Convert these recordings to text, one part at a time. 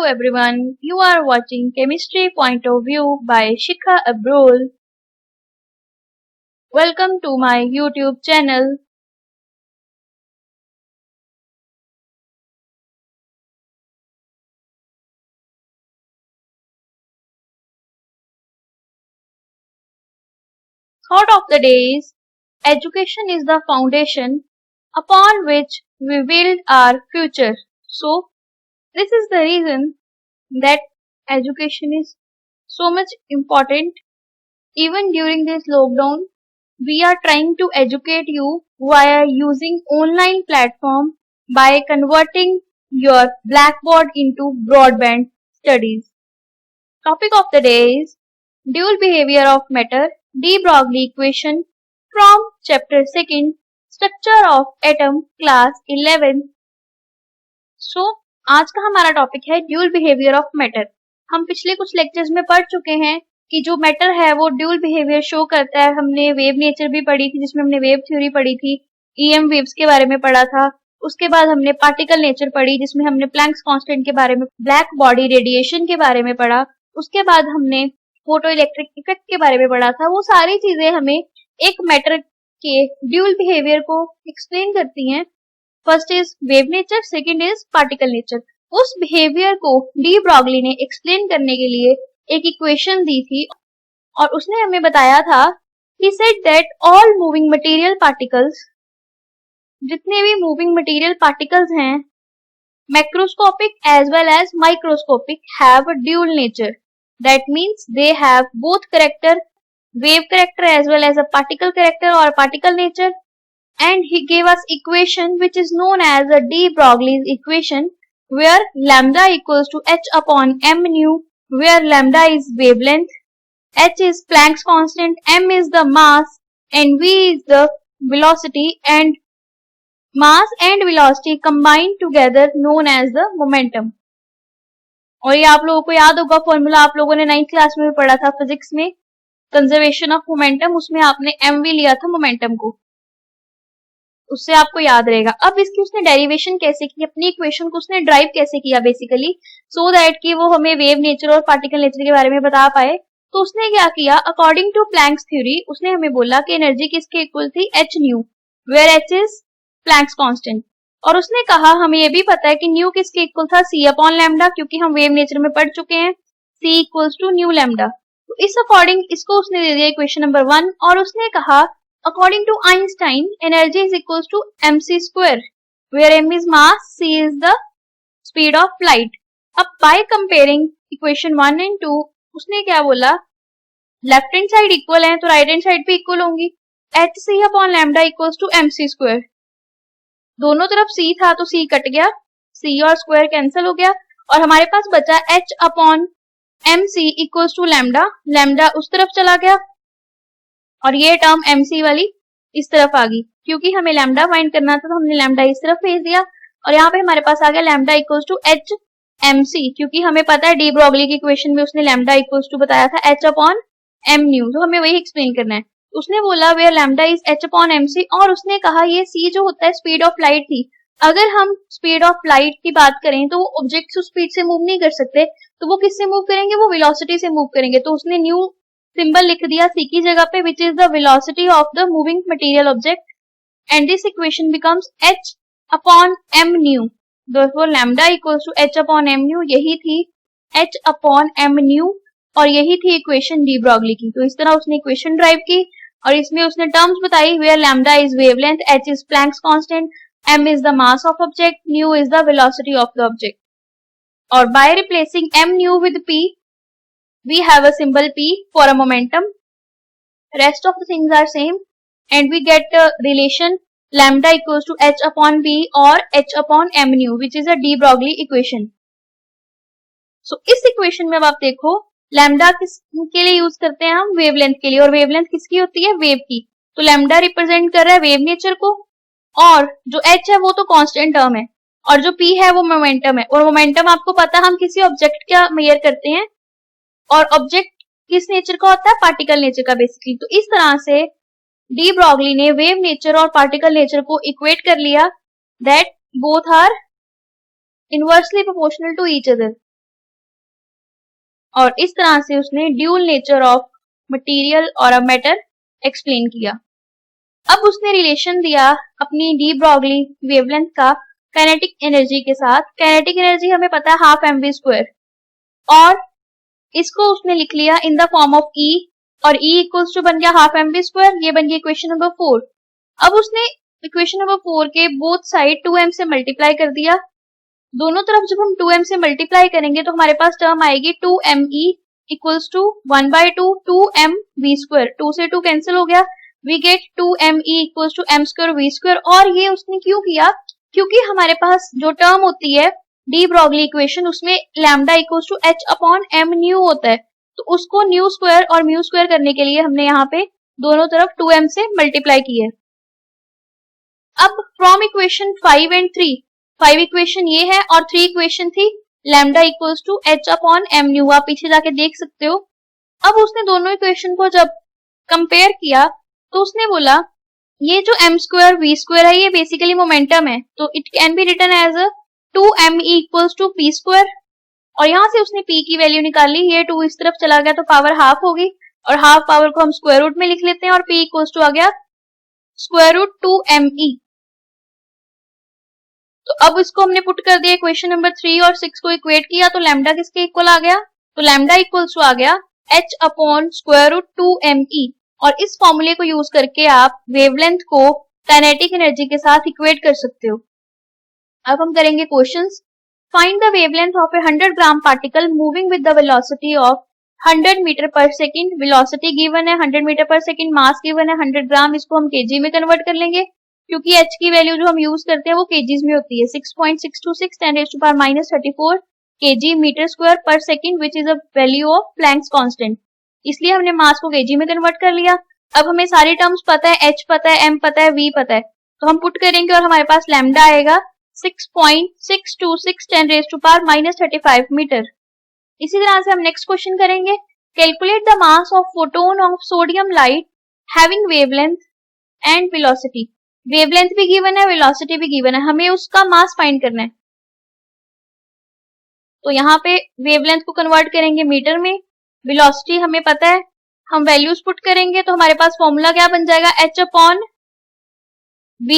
Hello everyone, you are watching Chemistry Point of View by Shikha Abrol. Welcome to my YouTube channel. Thought of the day is education is the foundation upon which we build our future. So, this is the reason that education is so much important. Even during this lockdown, we are trying to educate you via using online platform by converting your Blackboard into broadband studies. Topic of the day is dual behavior of matter, de Broglie equation from chapter 2nd, structure of atom, class 11th. आज का हमारा topic है dual behaviour of matter. हम पिछले कुछ lectures में पढ़ चुके हैं कि जो मैटर है वो ड्यूल बिहेवियर शो करता है। हमने वेव नेचर भी पढ़ी थी जिसमें हमने वेव थ्योरी पढ़ी थी, ईएम वेव्स के बारे में पढ़ा था। उसके बाद हमने पार्टिकल नेचर पढ़ी जिसमें हमने प्लैंक्स कांस्टेंट के बारे में, ब्लैक बॉडी रेडिएशन के बारे में पढ़ा। उसके बाद हमने फोटो इलेक्ट्रिक इफेक्ट के बारे में पढ़ा था। वो सारी चीजें हमें एक मैटर के ड्यूल बिहेवियर को एक्सप्लेन करती हैं। First is wave nature, second is particle nature. उस बिहेवियर को डी ब्रॉगली ने एक्सप्लेन करने के लिए एक इक्वेशन दी थी और उसने हमें बताया था, he said that all moving material particles, जितने भी मूविंग मटेरियल पार्टिकल्स हैं, macroscopic as well as microscopic, have a dual nature. That means they have both character, wave character as well as a particle character और particle nature. And he gave us equation which is known as the de Broglie's equation, where lambda equals to h upon m nu, where lambda is wavelength, h is Planck's constant, m is the mass, and v is the velocity, and mass and velocity combined together known as the momentum. और ये आप लोगों को याद होगा formula, आप लोगों ने 9th क्लास में भी पढ़ा था फिजिक्स में, कंजर्वेशन ऑफ मोमेंटम। उसमें आपने mv लिया था मोमेंटम को, उससे आपको याद रहेगा। अब इसकी उसने डेरिवेशन कैसे की, अपनी इक्वेशन को उसने ड्राइव कैसे किया बेसिकली, सो दैट कि वो हमें वेव नेचर और पार्टिकल नेचर के बारे में बता पाए। तो उसने क्या किया, अकॉर्डिंग टू प्लैंक्स थ्योरी उसने हमें बोला कि एनर्जी किसके इक्वल थी, H nu, where H is Planck's constant. और उसने कहा हमें ये भी पता है कि न्यू किसके इक्वल था, सी अपॉन लैम्डा, क्योंकि हम वेव नेचर में पढ़ चुके हैं, सी इक्वल्स टू न्यू लैम्डा। तो इस अकॉर्डिंग इसको उसने दे दिया इक्वेशन नंबर 1 और उसने कहा according to Einstein, energy is equals to mc square, where m is mass, c is the speed of light. अब by comparing equation 1 and 2, उसने क्या बोला, लेफ्ट हैंड साइड इक्वल है तो राइट हैंड साइड भी इक्वल होंगी। H C upon lambda equals to M C square. दोनों तरफ c था तो c कट गया, c और स्क्वायर कैंसिल हो गया और हमारे पास बचा h upon M C equals to lambda. Lambda उस तरफ चला गया और ये टर्म mc वाली इस तरफ आ गई, क्योंकि हमें लैम्डा फाइंड करना था तो हमने लैम्डा इस तरफ भेज दिया और यहाँ पे हमारे पास आ गया lambda equals to H mc, क्योंकि हमें पता है डी ब्रॉगली की इक्वेशन में उसने लैम्डा इक्वल्स टू बताया था h अपॉन m न्यू, तो हमें वही एक्सप्लेन करना है। उसने बोला where lambda is h upon mc और उसने कहा ये c जो होता है स्पीड ऑफ लाइट थी। अगर हम स्पीड ऑफ लाइट की बात करें तो वो ऑब्जेक्ट उस स्पीड से मूव नहीं कर सकते, तो वो किससे मूव करेंगे, वो वेलोसिटी से मूव करेंगे। तो उसने न्यू सिंबल लिख दिया c की जगह पे, which is the velocity of the moving material object, and this equation becomes h upon m new. therefore lambda equals to h upon m new, यही थी h अपॉन m न्यू और यही थी इक्वेशन डी ब्रॉगली की। तो इस तरह उसने इक्वेशन ड्राइव की और इसमें उसने टर्म्स बताई, where lambda is wavelength, h is Planck's constant, m is the mass of object, nu is the velocity of the object. और by replacing m nu with p, we have a symbol p for a momentum. Rest of the things are same and we get a relation lambda equals to h upon b or h upon m nu, which is a de Broglie equation. So इस equation में अब आप देखो lambda किसके लिए use करते हैं हम, वेवलेंथ के लिए, और वेवलेंथ किसकी होती है, वेव की। तो लैम्डा रिप्रेजेंट कर रहा है वेव नेचर को और जो h है वो तो कांस्टेंट टर्म है और जो p है वो मोमेंटम है। और मोमेंटम आपको पता है हम किसी ऑब्जेक्ट का मेजर करते हैं और ऑब्जेक्ट किस नेचर का होता है, पार्टिकल नेचर का बेसिकली। तो इस तरह से डी ब्रॉगली ने वेव नेचर और पार्टिकल नेचर को इक्वेट कर लिया, that both are inversely proportional to each other. और इस तरह से उसने ड्यूल नेचर ऑफ मटेरियल और अ मैटर एक्सप्लेन किया। अब उसने रिलेशन दिया अपनी डी ब्रॉगली वेवलेंथ का काइनेटिक एनर्जी के साथ। काइनेटिक एनर्जी हमें पता है हाफ mv², और इसको उसने लिख लिया in the form of E, और E इक्वल्स टू बन गया हाफ mv²। ये बन गया इक्वेशन नंबर 4। अब उसने इक्वेशन नंबर 4 के बोथ साइड 2m से मल्टीप्लाई कर दिया। दोनों तरफ जब हम 2m से मल्टीप्लाई करेंगे तो हमारे पास टर्म आएगी 2me इक्वल्स टू 1/2 2mv²। 2 से 2 कैंसिल हो गया, we get 2me equals to m²v²। और ये उसने क्यों किया? क्योंकि हमारे पास जो टर्म होती है डी ब्रॉगली इक्वेशन, उसमें lambda equals to h/m nu होता है, तो उसको न्यू स्क्वायर और म्यू स्क्वायर करने के लिए हमने यहाँ पे दोनों तरफ 2m से मल्टीप्लाई किए। अब फ्रॉम इक्वेशन 5 एंड 3, 5 इक्वेशन ये है और 3 इक्वेशन थी lambda equals to h/m new, आप पीछे जाके देख सकते हो। अब उसने दोनों इक्वेशन को जब कंपेयर किया तो उसने बोला ये जो m²v² है ये बेसिकली मोमेंटम है, तो it can be written as 2me equals to p²। और यहाँ से उसने p की वैल्यू निकाली, ये 2 इस तरफ चला गया तो पावर हाफ होगी, और हाफ पावर को हम स्क्वायर रूट में लिख लेते हैं, और p इक्वल्स टू आ गया स्क्वायर रूट 2me। तो अब इसको हमने पुट कर दिया इक्वेशन नंबर 3 और 6 को इक्वेट किया, तो लैम्डा किसके इक्वल आ गया? तो लैम्डा इक्वल्स टू आ गया h/√2me। और इस फॉर्मूले को यूज करके आप वेवलेंथ को काइनेटिक एनर्जी के साथ इक्वेट कर सकते हो। अब हम करेंगे questions. Find the wavelength of a 100 gram particle moving with the velocity of 100 metre per second. Velocity given है 100 metre per second, mass given है 100 ग्राम, इसको हम केजी में कन्वर्ट कर लेंगे क्योंकि h की वैल्यू जो हम यूज करते हैं वो केजीज में होती है। 6.626 10⁻34 kg मीटर स्क्वायर पर second which is a value of Planck's constant, इसलिए हमने मास को केजी में कन्वर्ट कर लिया। अब हमें सारी टर्म्स पता है, h पता है, m पता है, v पता है, तो हम पुट करेंगे और हमारे पास लैम्डा आएगा 6.626 10⁻35 मीटर। इसी तरह से हम नेक्स्ट क्वेश्चन करेंगे। Calculate the mass of photon of sodium light having wavelength and velocity. Wavelength भी गिवन है, वेलोसिटी भी गिवन है, हमें उसका मास फाइंड करना है। तो यहाँ पे वेवलेंथ को कन्वर्ट करेंगे मीटर में, वेलोसिटी हमें पता है, हम वैल्यूज पुट करेंगे तो हमारे पास फॉर्मूला क्या बन जाएगा h/v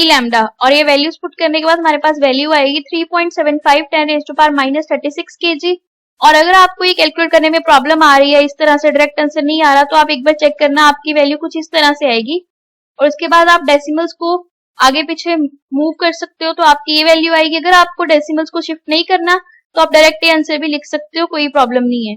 लैम्डा, और ये वैल्यूज पुट करने के बाद हमारे पास वैल्यू आएगी 3.75 10⁻36 kg। और अगर आपको ये कैलकुलेट करने में प्रॉब्लम आ रही है, इस तरह से डायरेक्ट आंसर नहीं आ रहा, तो आप एक बार चेक करना, आपकी वैल्यू कुछ इस तरह से आएगी और उसके बाद आप डेसिमल्स को आगे पीछे मूव कर सकते हो तो आपकी ये वैल्यू आएगी। अगर आपको डेसिमल्स को शिफ्ट नहीं करना तो आप डायरेक्ट आंसर भी लिख सकते हो, कोई प्रॉब्लम नहीं है।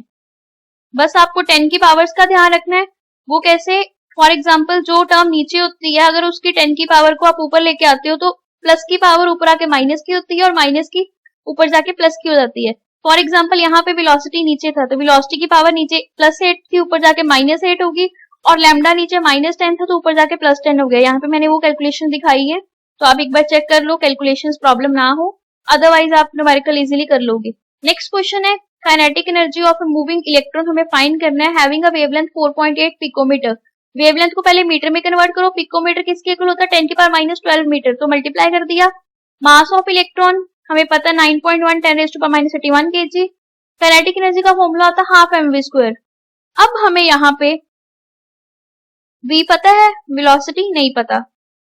बस आपको 10 की पावर्स का ध्यान रखना है। वो कैसे? फॉर एग्जाम्पल जो टर्म नीचे होती है अगर उसकी 10 की पावर को आप ऊपर लेके आते हो तो प्लस की पावर ऊपर आके माइनस की होती है और माइनस की ऊपर जाके प्लस की हो जाती है। फॉर एग्जाम्पल यहाँ पे वेलोसिटी नीचे था तो वेलोसिटी की पावर नीचे +8 थी, ऊपर जाके -8 होगी, और लैम्डा नीचे -10 था तो ऊपर जाके +10 हो गया। यहाँ पे मैंने वो कैलकुलेशन दिखाई है, तो आप एक बार चेक कर लो, कैलकुलेशंस प्रॉब्लम ना हो, अदरवाइज आप न्यूमेरिकल इजीली कर लोगे। नेक्स्ट क्वेश्चन है kinetic energy of a moving electron, हमें फाइंड करना है having a wavelength 4.8 picometre. Wavelength को पहले मीटर में कन्वर्ट करो, पिकोमीटर किसके इक्वल होता है 10⁻12 मीटर, तो मल्टीप्लाई कर दिया। मास ऑफ इलेक्ट्रॉन हमें पता है 9.1 10⁻31 kg। काइनेटिक एनर्जी का फॉर्मूला होता है हाफ mv²। अब हमें यहाँ पे v पता है, वेलोसिटी नहीं पता।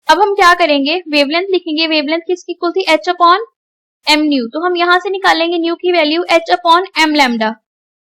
अब हम क्या करेंगे, वेवलेंथ लिखेंगे, वेवलेंथ किसकी इक्वल थी h/m न्यू, तो हम यहाँ से निकालेंगे न्यू की वैल्यू h/m लैम्डा,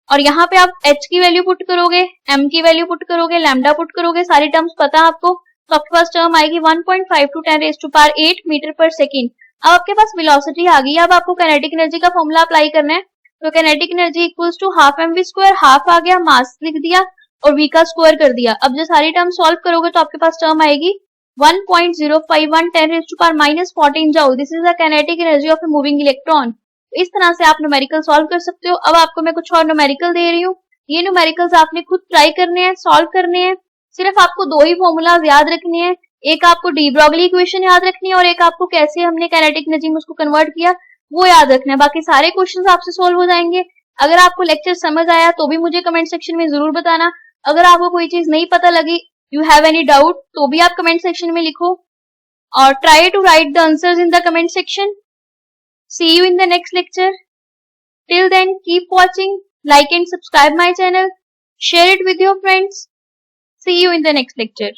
और यहाँ पे आप h की वैल्यू पुट करोगे, m की वैल्यू पुट करोगे, लैम्डा पुट करोगे, सारी टर्म्स पता है आपको, तो आपके पास टर्म आएगी 1.52 10⁸ मीटर पर सेकेंड। अब आपके पास वेलोसिटी आ गई, अब आपको काइनेटिक एनर्जी का फॉर्मूला अप्लाई करना है, तो kinetic energy equals to half mv², half आ गया, मास लिख दिया और v का स्क्वायर कर दिया। अब जो सारी टर्म सॉल्व करोगे तो आपके पास टर्म आएगी 1.051 10⁻14 joule. This is the kinetic energy of a moving electron. इस तरह से आप न्यूमेरिकल सॉल्व कर सकते हो। अब आपको मैं कुछ और न्यूमेरिकल दे रही हूँ, ये न्यूमेरिकल्स आपने खुद ट्राई करने हैं, सॉल्व करने हैं। सिर्फ आपको 2 ही फॉर्मूलाज याद रखने हैं, एक आपको डी ब्रॉगली इक्वेशन याद रखनी है और एक आपको कैसे हमने काइनेटिक एनर्जी में उसको कन्वर्ट किया वो याद रखना है। बाकी सारे क्वेश्चंस आपसे सॉल्व हो जाएंगे। अगर आपको लेक्चर समझ आया तो भी मुझे कमेंट सेक्शन में जरूर बताना। अगर आपको कोई चीज नहीं पता लगी, यू हैव एनी डाउट, तो भी आप कमेंट सेक्शन में लिखो और try to write the answers in the comment section. See you in the next lecture. Till then, keep watching. Like and subscribe my channel. Share it with your friends. See you in the next lecture.